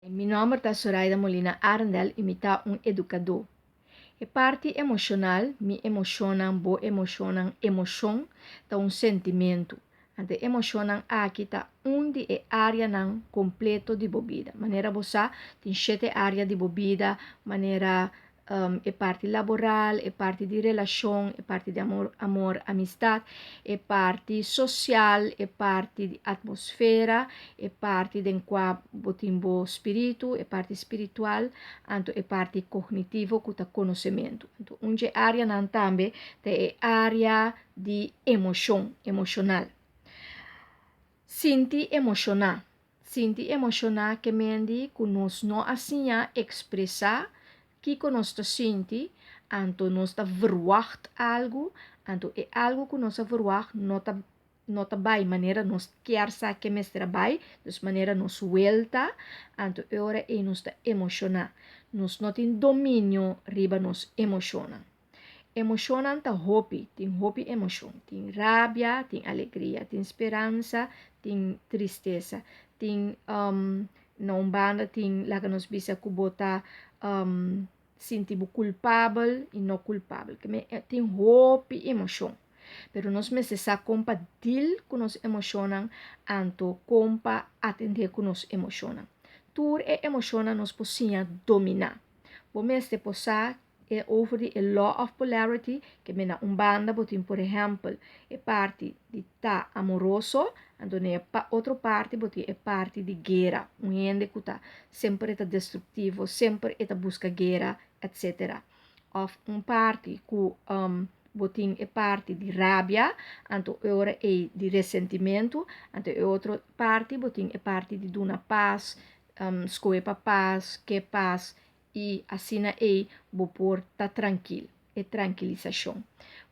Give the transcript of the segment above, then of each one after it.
Mi nome é Zoraida Molina Arndel e me tá educador. A parte emocional me emocionam emoção, tá sentimento. Ante emocionam aqui tá onde é área não completo de bobida. Maneira você tem 7 áreas de bobida, maneira é parte laboral, é parte de relação, é parte de amor, amistad, é parte social, é parte de atmosfera, é parte de qua botimbo espírito, é parte espiritual, anto é parte cognitivo, que conhecimento. Então, onde área não também é área de emoção, emocional. Sinti emocionar que mendi que nós não assim expressar que nós sinti, anto nós verwacht algo, anto é algo que nós verwacht não tá vai maneira nós quer sa que mestra vai, dus maneira nós welta, anto ora é nós emocionar. Nós não tem domínio riba nós emocionar. Emocionam tá tem hopi emoção, tem rabia, tem alegria, tem esperança, tem tristeza, tem não banda tem lá que nós bisa kubota sentibo culpável e não culpável, que tem hopi emoção. Pero nós necessa compa dil que nós emocionam, anto compa atender que nós emocionam. Tur e emocionam nós possíamos dominar. Bom, este possa é over the law of polarity, que mena banda botin, por exemplo, é parte de tá amoroso, andone é outra parte botin é parte de guerra, gente que tá sempre tá destrutivo, sempre tá busca guerra, etc. Of parte que botin é parte de rabia, anto ora é de ressentimento, anto outra parte botin é parte de uma paz, escolhe para paz, que paz e assim é por tá tranquilo, é tranquilização.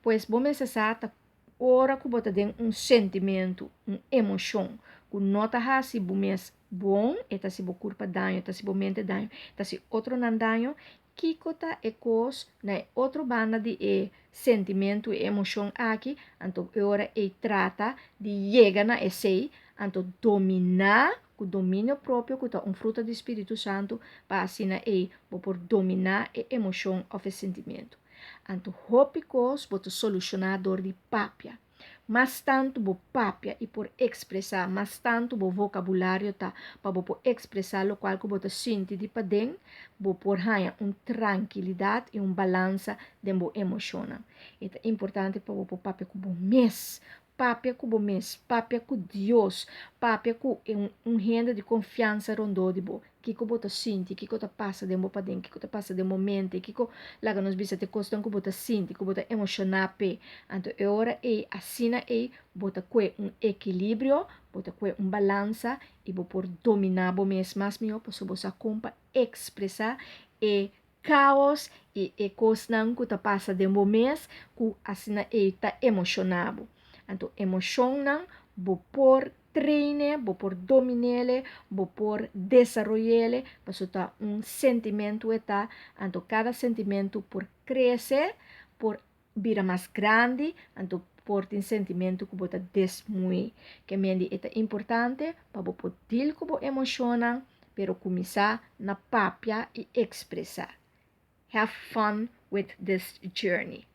Pois bom necessário ora que bota den sentimento, emoção, que nota ha se bumes bom, eta se bo culpa danho, eta se bo mente danho, eta se outro não danho, que cota é cos na outro banda de sentimento e emoção aqui, então ora é trata de chegar na esse, então dominar o domínio próprio, que é fruto do Espírito Santo, para assim por dominar a emoção ou o sentimento. Então, hopicos, boto solucionador de papia. Mas tanto bo papia e por expressar, mas tanto bo vocabulário tá, para bo expressar o qual que boto sinti de padem, bo por hanha tranquilidade e balança de bo emociona. É importante para bo papia com bo mes, papia com bo mes, papia com Deus, papia com renda de confiança rondou de bo. Que bota sinti, que tá passa de bo padem, que tá passa de momento, que lá que nós bisa te costam que bota sinti, que bota emocionar pe. Então, ora é assim bota que equilíbrio, bota que balança e bo por dominar bo mes mais melhor, por você compa expressar e caos e coisas que tá passa de momento, que assim tá emocionado. Então, emoção não, bo por treine, bo por dominele, bo por desarrollele, para tá sentimento eta, então cada sentimento por crescer, por vira mais grande, então por tem sentimento que bota desmui, que mendi é importante para bo poder que bo emociona, pero começar na papia e expressar. Have fun with this journey.